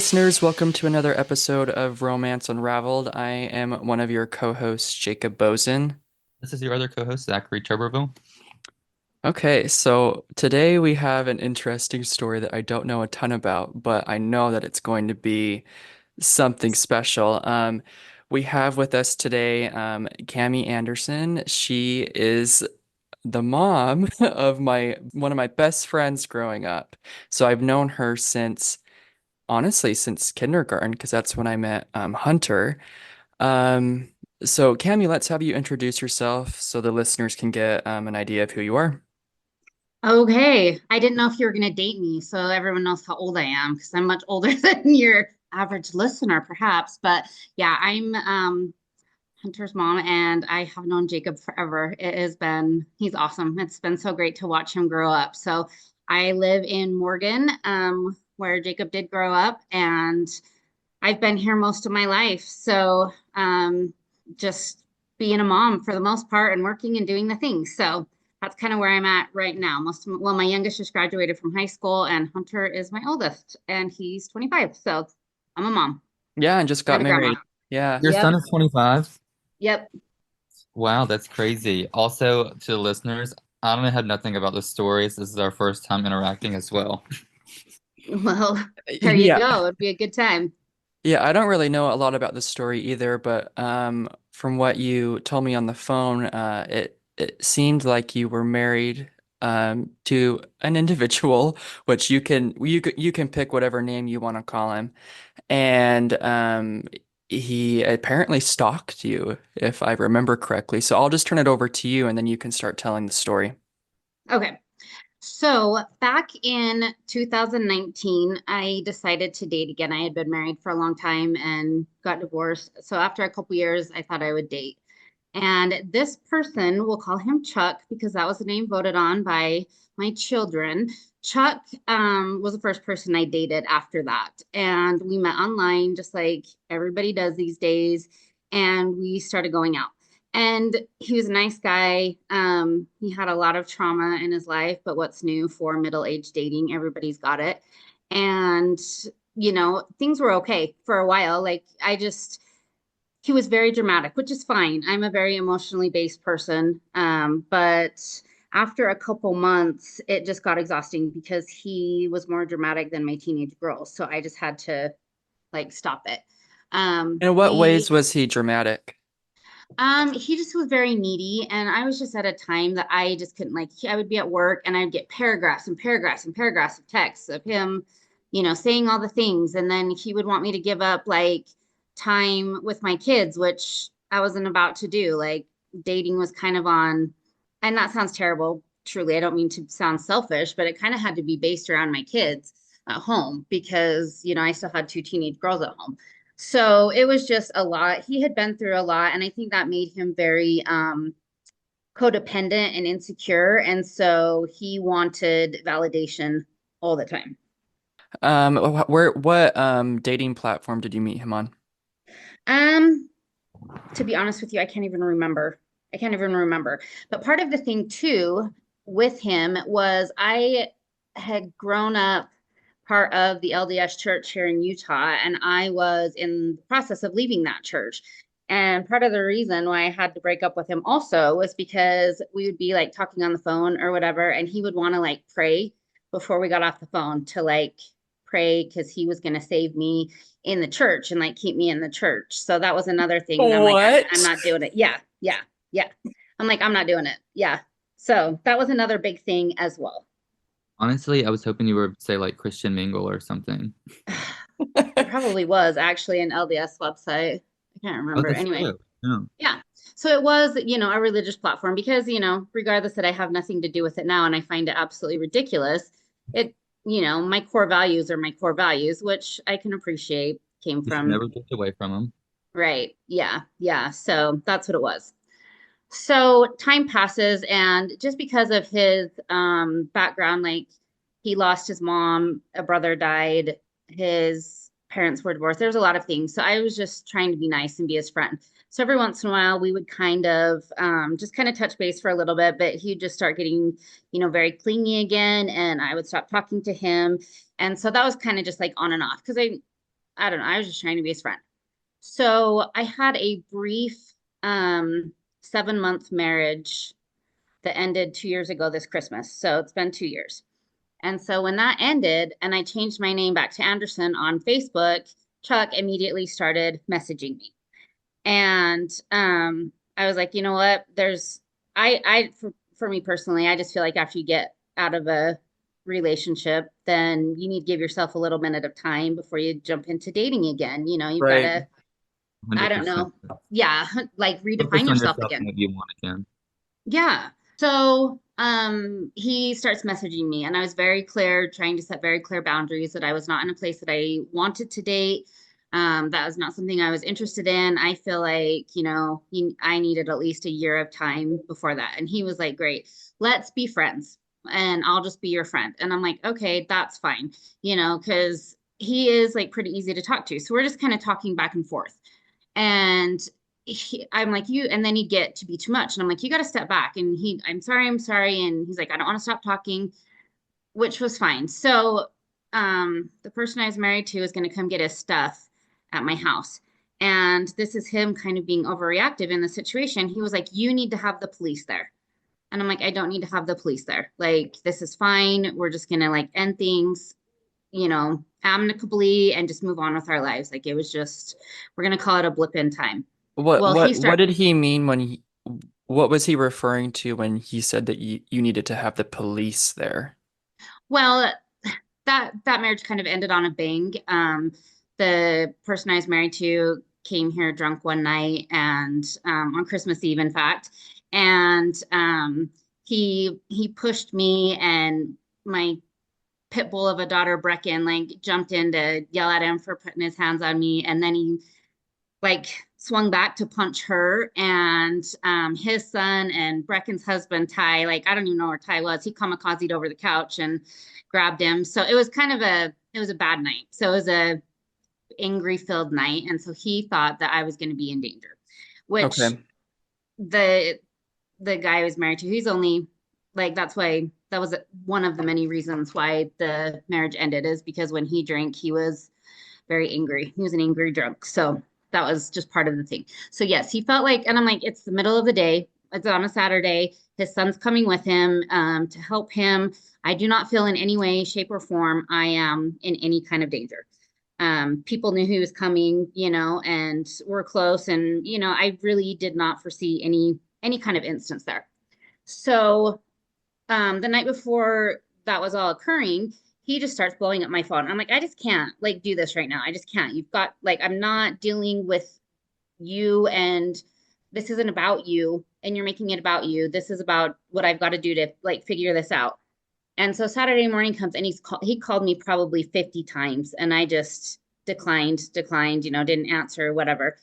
listeners. Welcome to another episode of Romance Unraveled. I am one of your co-hosts, Jacob Bozen. This is your other co-host, Zachary Tuberville. Okay, so today we have an interesting story that I don't know a ton about, but I know that it's going to be something special. We have with us today Camie Andersen. She is the mom of my one of my best friends growing up. So I've known her since honestly since kindergarten because that's when I met Hunter. Um, so Cammy, let's have you introduce yourself so the listeners can get an idea of who you are. Okay. I didn't know if you were going to date me, so everyone knows how old I am because I'm much older than your average listener, perhaps. But yeah, I'm Hunter's mom, and I have known Jacob forever. He's awesome. It's been so great to watch him grow up. So I live in Morgan, where Jacob did grow up, and I've been here most of my life. So just being a mom for the most part and working and doing the things. So that's kind of where I'm at right now. My youngest just graduated from high school, and Hunter is my oldest, and he's 25. So I'm a mom Yeah, and just got and a grandma. married. Yeah. Your Yep. son is 25. Yep. Wow, that's crazy. Also, to the listeners, I don't have nothing about the stories. This is our first time interacting as well. Well, there you Yeah. go. It'd be a good time. Yeah, I don't really know a lot about this story either, but from what you told me on the phone, it seemed like you were married to an individual, which you can pick whatever name you want to call him. And he apparently stalked you, if I remember correctly. So I'll just turn it over to you and then you can start telling the story. Okay. So back in 2019, I decided to date again. I had been married for a long time and got divorced. So after a couple years, I thought I would date. And this person, we'll call him Chuck because that was the name voted on by my children. Chuck was the first person I dated after that. And we met online, just like everybody does these days. And we started going out. And he was a nice guy. He had a lot of trauma in his life, but what's new for middle-aged dating? Everybody's got it. And, things were okay for a while. He was very dramatic, which is fine. I'm a very emotionally based person. But after a couple months, it just got exhausting because he was more dramatic than my teenage girls. So I just had to stop it. In what ways We was he dramatic? He just was very needy, and I was just at a time that I just couldn't I would be at work and I'd get paragraphs and paragraphs and paragraphs of texts of him, saying all the things, and then he would want me to give up time with my kids, which I wasn't about to do. Like dating was kind of on, and that sounds terrible. Truly, I don't mean to sound selfish, but it kind of had to be based around my kids at home because, I still had two teenage girls at home. So it was just a lot. He had been through a lot, and I think that made him very codependent and insecure. And so he wanted validation all the time. What dating platform did you meet him on? Um, to be honest with you, I can't even remember. I can't even remember. But part of the thing too with him was I had grown up part of the LDS church here in Utah, and I was in the process of leaving that church. And part of the reason why I had to break up with him also was because we would be talking on the phone or whatever, and he would want to pray before we got off the phone to pray because he was going to save me in the church and keep me in the church. So that was another thing. And I'm like, I'm What? not doing it. Yeah, yeah, yeah. I'm like, I'm not doing it. Yeah. So that was another big thing as well. Honestly, I was hoping you were say like Christian Mingle or something. It probably was actually an LDS website. I can't Oh, remember. that's Anyway, true. Yeah. yeah. So it was, a religious platform because, regardless that I have nothing to do with it now and I find it absolutely ridiculous, it, my core values are my core values, which I can appreciate came You should from, never drift away from them. right. Yeah. Yeah. So that's what it was. So time passes, and just because of his background, he lost his mom, a brother died, his parents were divorced. There's a lot of things. So I was just trying to be nice and be his friend. So every once in a while, we would just kind of touch base for a little bit, but he'd just start getting, very clingy again, and I would stop talking to him. And so that was kind of just on and off because I don't know. I was just trying to be his friend. So I had a brief 7-month marriage that ended 2 years ago this Christmas. So it's been 2 years. And so when that ended and I changed my name back to Anderson on Facebook, Chuck immediately started messaging me. And I was like, you know what? For me personally, I just feel like after you get out of a relationship, then you need to give yourself a little minute of time before you jump into dating again. You've got Right. to, I don't 100%. know. Yeah, like Focus redefine on yourself yourself again. and what you want again. Yeah. So, he starts messaging me, and I was very clear, trying to set very clear boundaries that I was not in a place that I wanted to date. That was not something I was interested in. I feel like, I needed at least a year of time before that. And he was like, great, let's be friends and I'll just be your friend. And I'm like, okay, that's fine, because he is like pretty easy to talk to. So we're just kind of talking back and forth. And I'm like, and then he'd get to be too much. And I'm like, you got to step back. And I'm sorry, I'm sorry. And he's like, I don't want to stop talking, which was fine. So, the person I was married to is going to come get his stuff at my house. And this is him kind of being overreactive in the situation. He was like, you need to have the police there. And I'm like, I don't need to have the police there. Like, this is fine. We're just going to like end things, amicably and just move on with our lives. Like, it was just, we're going to call it a blip in time. What Well, what what did he mean when what was he referring to when he said that you needed to have the police there? well, that marriage kind of ended on a bang. The person I was married to came here drunk one night and on Christmas Eve, in fact, and he pushed me and my pit bull of a daughter Brecken like jumped in to yell at him for putting his hands on me, and then he like swung back to punch her and his son and Brecken's husband Ty, like I don't even know where Ty was. He kamikazed over the couch and grabbed him. So it was a bad night. So it was a angry filled night, and so he thought that I was going to be in danger, which Okay. the the guy I was married to, he's only like that's why that was one of the many reasons why the marriage ended, is because when he drank, he was very angry. He was an angry drunk. So that was just part of the thing. So yes, he felt like, and I'm like, it's the middle of the day. It's on a Saturday. His son's coming with him to help him. I do not feel in any way, shape, or form I am in any kind of danger. People knew he was coming, and we're close. And, I really did not foresee any kind of instance there. So the night before that was all occurring, he just starts blowing up my phone. I'm like, I just can't like do this right now. I just can't. You've got like, I'm not dealing with you, and this isn't about you, and you're making it about you. This is about what I've got to do to like figure this out. And so Saturday morning comes and he called me probably 50 times, and I just declined, didn't answer, whatever.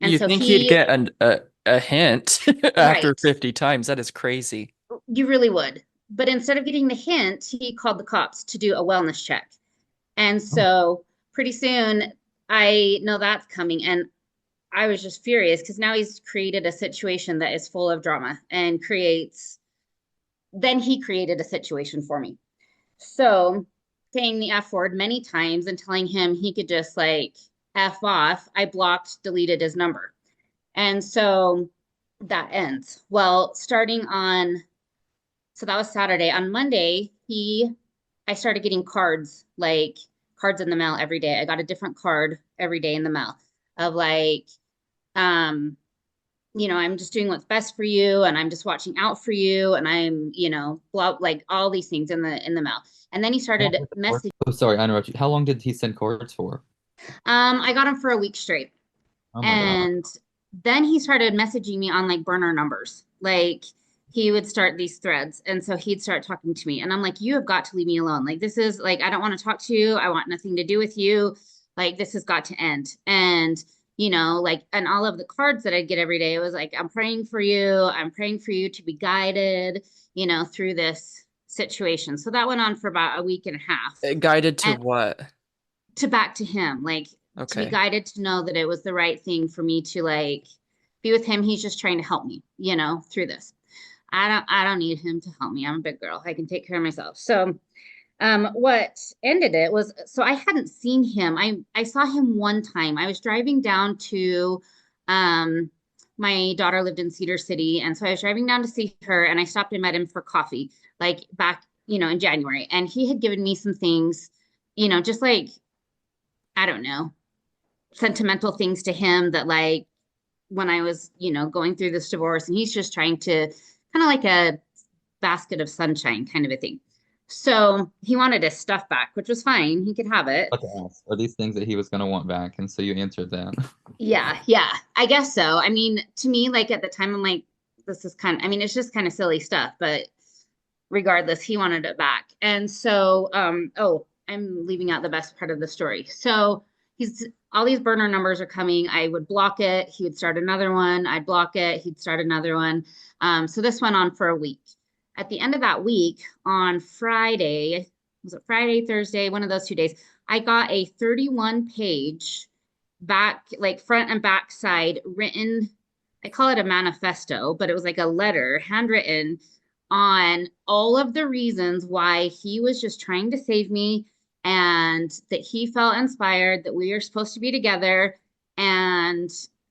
And You so think he'd he, get a hint after right, 50 times? That is crazy. you really would. But instead of getting the hint, he called the cops to do a wellness check. And Oh, so pretty soon I know that's coming. And I was just furious because now he's created a situation that is full of drama and then he created a situation for me. So saying the F word many times and telling him he could just like F off, I blocked, deleted his number. And so that ends. Well, so that was Saturday. On Monday, I started getting cards, like cards in the mail every day. I got a different card every day in the mail of like, um, I'm just doing what's best for you, and I'm just watching out for you, and I'm, like all these things in the mail. And then he how long started did it work? messaging. Oh, sorry, I interrupted you. How long did he send cards for? I got him for a week straight. Oh my God. And then he started messaging me on like burner numbers. Like he would start these threads. And so he'd start talking to me. And I'm like, you have got to leave me alone. Like, this is like, I don't want to talk to you. I want nothing to do with you. Like, this has got to end. And, like, and all of the cards that I'd get every day, it was like, I'm praying for you. I'm praying for you to be guided, through this situation. So that went on for about a week and a half. Guided to And what? to back to him, like to be Okay. guided to know that it was the right thing for me to like be with him. He's just trying to help me, through this. I don't need him to help me. I'm a big girl. I can take care of myself. So What ended it was, so I hadn't seen him. I saw him one time. I was driving down to um my daughter lived in Cedar City, and so I was driving down to see her, and I stopped and met him for coffee, like back, in January. And he had given me some things, just like, I don't know, sentimental things to him that, like, when I was, going through this divorce, and he's just trying to kind of like a basket of sunshine kind of a thing. So he wanted his stuff back, which was fine. He could have it. What to ask? Are these things that he was going to want back? And so you answered that. Yeah, yeah, I guess so. I mean, to me, like at the time, I'm like, this is I mean, it's just kind of silly stuff, but regardless, he wanted it back. And so, oh, I'm leaving out the best part of the story. So he's all these burner numbers are coming. I would block it. He would start another one. I'd block it. He'd start another one. So this went on for a week. At the end of that week, on Friday, was it Friday, Thursday, one of those 2 days, I got a 31 page back, like front and back side written. I call it a manifesto, but it was like a letter handwritten on all of the reasons why he was just trying to save me, and that he felt inspired that we are supposed to be together, and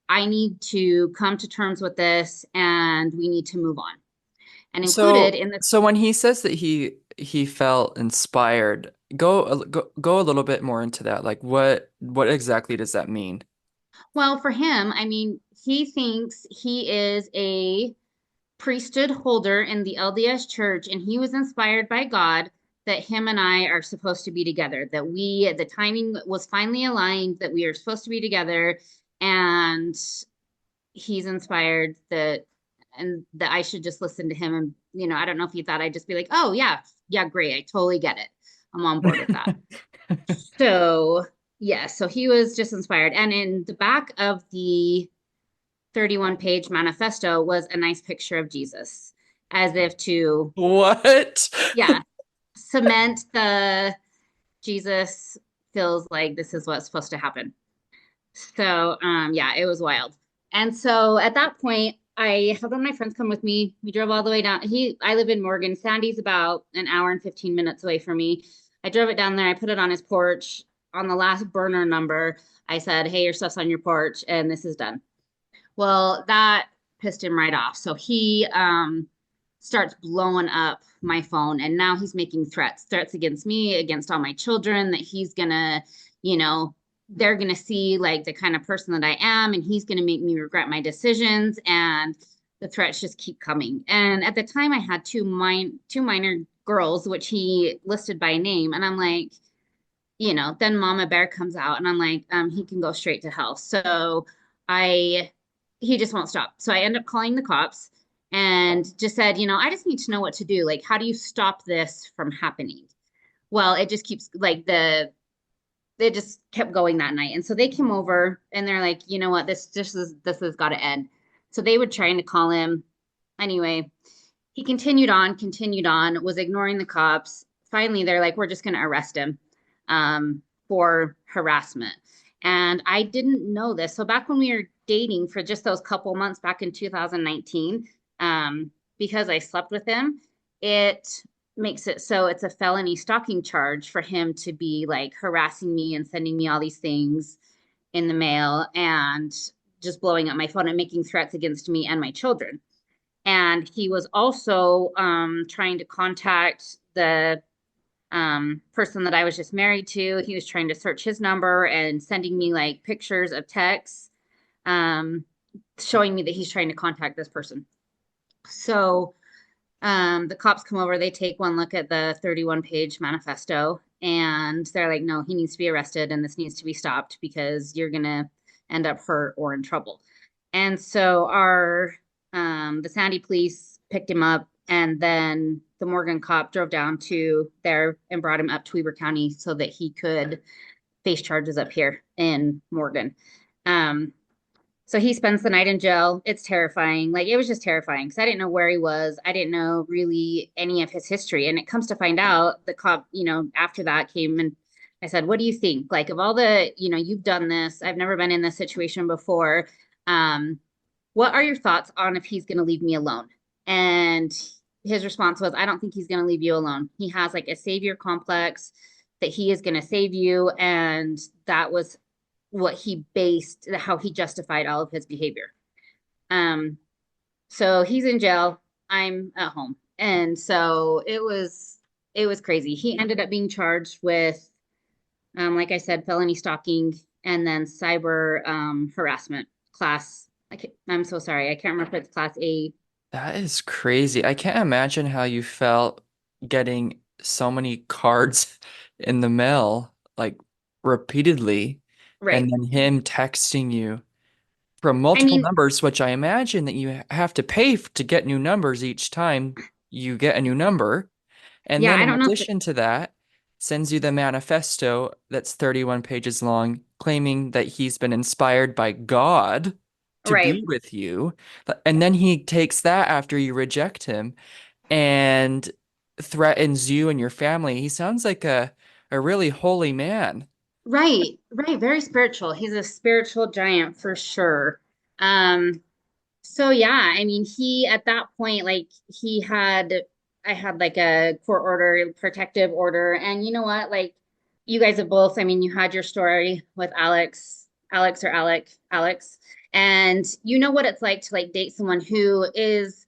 I need to come to terms with this, and we need to move on. And included So in this, so when he says that he felt inspired, go a little bit more into that. Like what exactly does that mean? well, for him, I mean, he thinks he is a priesthood holder in the LDS church, and he was inspired by God that him and I are supposed to be together, that the timing was finally aligned, that we are supposed to be together, and he's inspired and that I should just listen to him. And, I don't know if he thought I'd just be like, oh, yeah, yeah, great. I totally get it. I'm on board with that. So, yeah, so he was just inspired. And in the back of the 31-page manifesto was a nice picture of Jesus, as if to, What? yeah, cement the Jesus feels like this is what's supposed to happen. So, yeah, it was wild. And so at that point, I had one of my friends come with me. We drove all the way down. I live in Morgan. Sandy's about an hour and 15 minutes away from me. I drove it down there. I put it on his porch. On the last burner number, I said, hey, your stuff's on your porch, and this is done. Well, that pissed him right off. So he starts blowing up my phone, and now he's making threats against me, against all my children, that he's gonna, you know, they're gonna see like the kind of person that I am, and he's gonna make me regret my decisions. And the threats just keep coming. And at the time, I had two minor girls, which he listed by name, and I'm like, then Mama Bear comes out, and I'm like, he can go straight to hell. So I, he just won't stop. So I end up calling the cops and just said, I just need to know what to do. Like, how do you stop this from happening? Well, it just keeps like it just kept going that night. And so they came over and they're like, you know what, this has got to end. So they were trying to call him. Anyway, he continued on, was ignoring the cops. Finally, they're like, we're just going to arrest him for harassment. And I didn't know this. So back when we were dating for just those couple months back in 2019, because I slept with him, it makes it so it's a felony stalking charge for him to be like harassing me and sending me all these things in the mail and just blowing up my phone and making threats against me and my children. And he was also trying to contact the person that I was just married to. He was trying to search his number and sending me like pictures of texts, showing me that he's trying to contact this person. So the cops come over, they take one look at the 31-page manifesto, and they're like, no, he needs to be arrested and this needs to be stopped because you're going to end up hurt or in trouble. And so the Sandy police picked him up, and then the Morgan cop drove down to there and brought him up to Weber County so that he could face charges up here in Morgan. So he spends the night in jail. It's terrifying. Like, it was just terrifying because I didn't know where he was. I didn't know really any of his history. And it comes to find out, the cop, after that came and I said, what do you think? Like, of all the, you've done this, I've never been in this situation before. What are your thoughts on if he's going to leave me alone? And his response was, I don't think he's going to leave you alone. He has like a savior complex that he is going to save you. And that was what he based, how he justified all of his behavior. Um, so he's in jail. I'm at home. And so it was crazy. He ended up being charged with, like I said, felony stalking and then cyber harassment class. I'm so sorry. I can't remember if it's class A. That is crazy. I can't imagine how you felt getting so many cards in the mail, like repeatedly, and Right. then him texting you from I multiple mean, numbers, which I imagine that you have to pay to get new numbers each time you get a new number. And yeah, then I in don't know if addition to that, sends you the manifesto that's 31 pages long, claiming that he's been inspired by God to right. be with you. And then he takes that after you reject him and threatens you and your family. He sounds like a really holy man. Right, right, very spiritual. He's a spiritual giant for sure. Um, so yeah, I mean, he at that point, like I had like a court order, protective order, and you know what? Like, you guys have both. I mean, you had your story with Alex, and you know what it's like to like date someone who is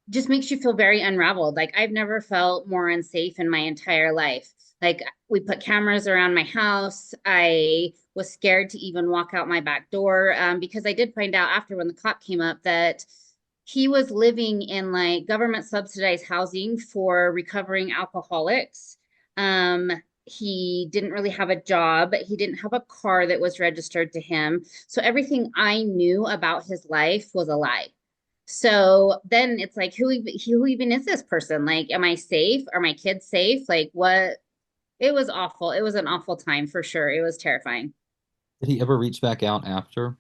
just makes you feel very unraveled. Like I've never felt more unsafe in my entire life. Like we put cameras around my house. I was scared to even walk out my back door because I did find out after when the cop came up that he was living in like government subsidized housing for recovering alcoholics. Um, he didn't really have a job. He didn't have a car that was registered to him. So everything I knew about his life was a lie. So then it's like, who even is this person? Like, am I safe? Are my kids safe? Like, what? It was awful. It was an awful time for sure. It was terrifying. Did he ever reach back out after?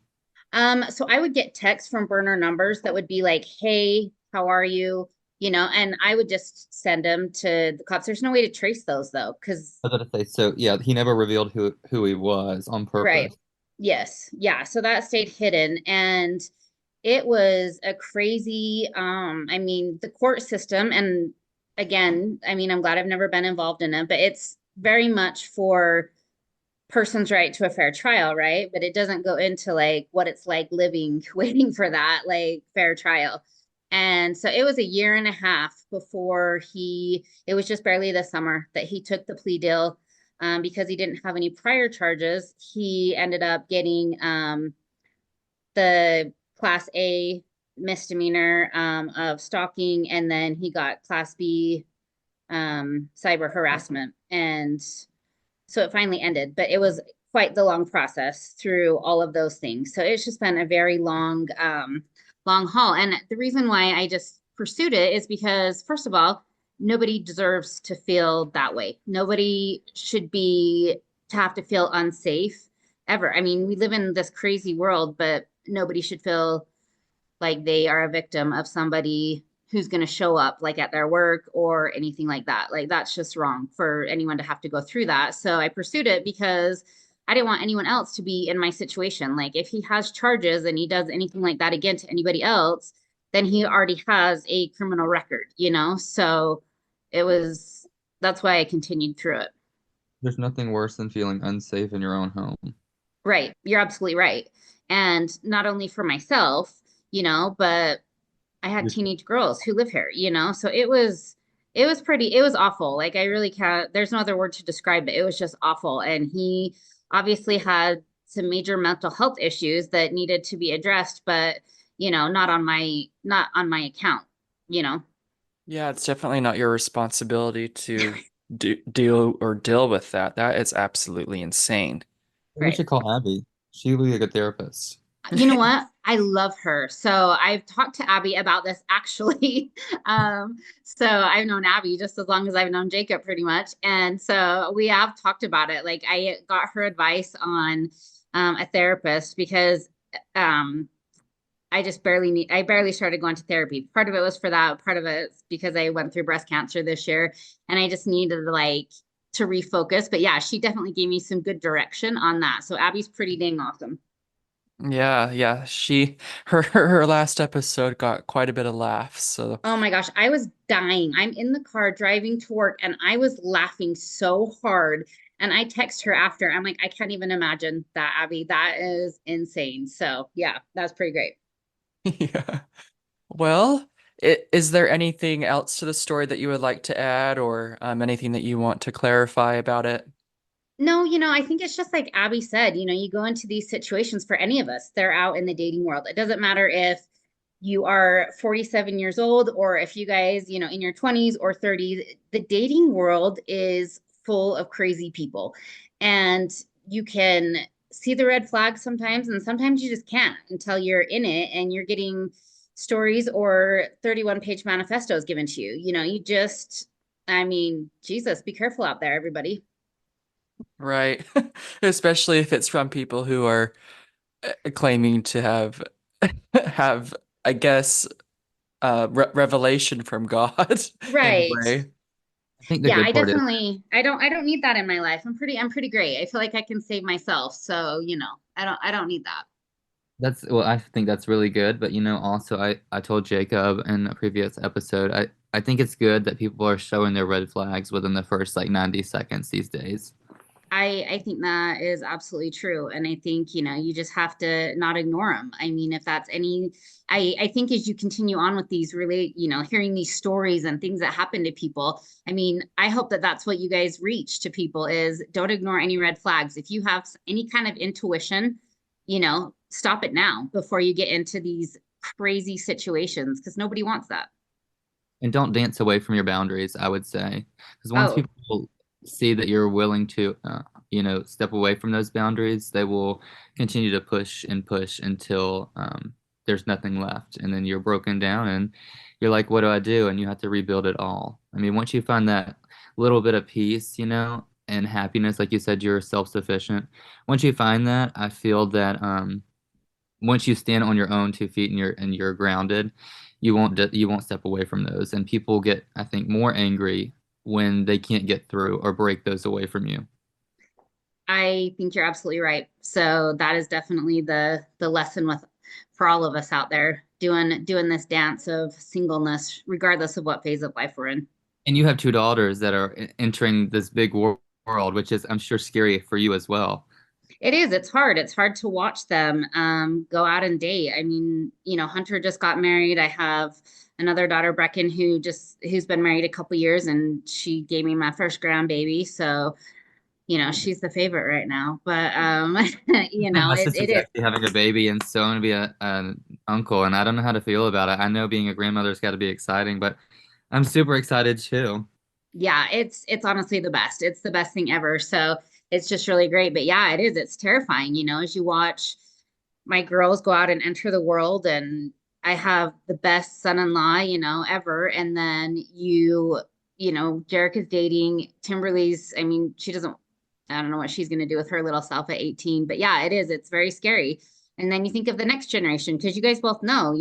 So I would get texts from burner numbers that would be like, "Hey, how are you?" And I would just send them to the cops. There's no way to trace those though, because I was gonna say, so yeah, he never revealed who he was on right. purpose. Yes. Yeah. So that stayed hidden. And it was a crazy, I mean, the court system, and again, I mean, I'm glad I've never been involved in it, but it's very much for person's right to a fair trial, right? But it doesn't go into like what it's like living, waiting for that like fair trial. And so it was a year and a half before it was just barely this summer that he took the plea deal because he didn't have any prior charges. He ended up getting the class A misdemeanor of stalking, and then he got class B cyber harassment. And so it finally ended, but it was quite the long process through all of those things. So it's just been a very long haul. And the reason why I just pursued it is because, first of all, nobody deserves to feel that way. Nobody should be to have to feel unsafe ever. I mean, we live in this crazy world, but nobody should feel like they are a victim of somebody who's going to show up like at their work or anything like that. Like that's just wrong for anyone to have to go through that. So I pursued it because I didn't want anyone else to be in my situation. Like if he has charges and he does anything like that again to anybody else, then he already has a criminal record. So it was that's why I continued through it. There's nothing worse than feeling unsafe in your own home. Right. You're absolutely right. And not only for myself, but I had You're teenage girls who live here. So it was awful. Like I really can't, there's no other word to describe it. It was just awful. And he obviously had some major mental health issues that needed to be addressed, but not on my account, you know. Yeah, it's definitely not your responsibility to deal with that. That is absolutely insane. We Right. should call Abby. She would be a good therapist. You know what? I love her. So I've talked to Abby about this actually. So I've known Abby just as long as I've known Jacob pretty much. And so we have talked about it. Like I got her advice on a therapist because um I barely started going to therapy. Part of it was for that, part of it is because I went through breast cancer this year and I just needed like to refocus. But yeah, she definitely gave me some good direction on that. So Abby's pretty dang awesome. Yeah, yeah. Her last episode got quite a bit of laughs. So Oh my gosh, I was dying. I'm in the car driving to work and I was laughing so hard. And I text her after. I'm like, I can't even imagine that, Abby. That is insane. So, yeah, that's pretty great. yeah. Well, is there anything else to the story that you would like to add, or anything that you want to clarify about it? No, I think it's just like Abby said, you go into these situations for any of us. They're out in the dating world. It doesn't matter if you are 47 years old or if you guys, in your 20s or 30s, the dating world is full of crazy people. And you can see the red flags sometimes, and sometimes you just can't until you're in it and you're getting stories or 31-page manifestos given to you. I mean, Jesus, be careful out there, everybody. Right. Especially if it's from people who are claiming to have, I guess, revelation from God in a Right. way. I think the Yeah, good I part is definitely I don't need that in my life. I'm pretty great. I feel like I can save myself. So, I don't need that. that's well, I think that's really good. But also I told Jacob in a previous episode, I think it's good that people are showing their red flags within the first like 90 seconds these days. I think that is absolutely true. And I think, you just have to not ignore them. I mean, if that's any, I think as you continue on with these really, hearing these stories and things that happen to people, I mean, I hope that that's what you guys reach to people is don't ignore any red flags. If you have any kind of intuition, stop it now before you get into these crazy situations because nobody wants that. And don't dance away from your boundaries, I would say. Because once Oh, people see that you're willing to, step away from those boundaries, they will continue to push and push until there's nothing left. And then you're broken down and you're like, what do I do? And you have to rebuild it all. I mean, once you find that little bit of peace, and happiness, like you said, you're self-sufficient. Once you find that, I feel that once you stand on your own 2 feet and you're grounded, you won't step away from those. And people get, I think, more angry when they can't get through or break those away from you. I think you're absolutely right. So that is definitely the lesson with for all of us out there doing this dance of singleness, regardless of what phase of life we're in. And you have two daughters that are entering this big world, which is, I'm sure, scary for you as well. It is. It's hard. It's hard to watch them go out and date. I mean, Hunter just got married. I have another daughter, Brecken, who's been married a couple years, and she gave me my first grandbaby. So she's the favorite right now. But My it sister's is. actually having a baby, and so I'm gonna be an uncle, and I don't know how to feel about it. I know being a grandmother's got to be exciting, but I'm super excited too. Yeah, it's honestly the best. It's the best thing ever. So it's just really great. But yeah, it is. It's terrifying, as you watch my girls go out and enter the world and I have the best son-in-law, ever. And then Jarek is dating Timberly's. I mean, I don't know what she's gonna do with her little self at 18. But yeah, it is. It's very scary. And then you think of the next generation, because you guys both know,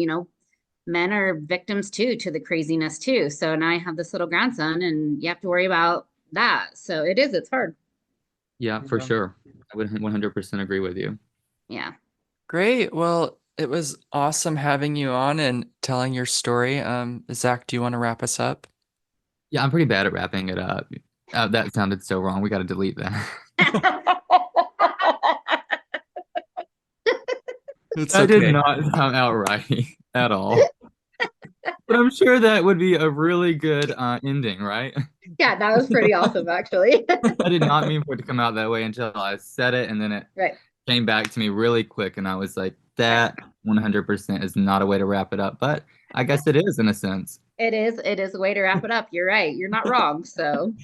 men are victims too to the craziness too. So now I have this little grandson and you have to worry about that. So it's hard. Yeah, for Yeah. sure. I would 100% agree with you. Yeah. Great. Well, it was awesome having you on and telling your story. Zach, do you want to wrap us up? Yeah, I'm pretty bad at wrapping it up. That sounded so wrong. We got to delete that. It's That did okay. not sound out right at all. But I'm sure that would be a really good ending, right? Yeah, that was pretty awesome actually. I did not mean for it to come out that way until I said it, and then it Right. came back to me really quick, and I was like, Right. that 100% is not a way to wrap it up. But I guess it is in a sense. It is a way to wrap it up. You're right. You're not wrong. So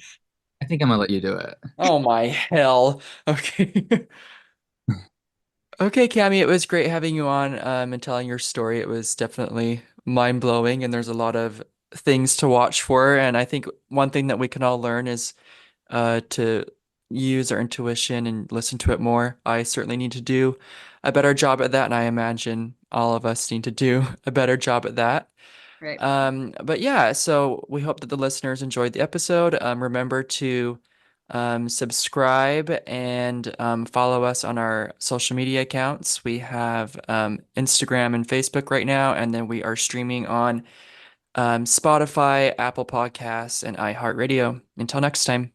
I think I'm gonna let you do it. Oh my hell. Okay. Okay, Camie, it was great having you on and telling your story. It was definitely mind-blowing, and there's a lot of things to watch for. And I think one thing that we can all learn is to use our intuition and listen to it more. I certainly need to do a better job at that, and I imagine all of us need to do a better job at that. right. But yeah, so we hope that the listeners enjoyed the episode. Remember to Subscribe and follow us on our social media accounts. We have Instagram and Facebook right now, and then we are streaming on Spotify, Apple Podcasts, and iHeartRadio. Until next time.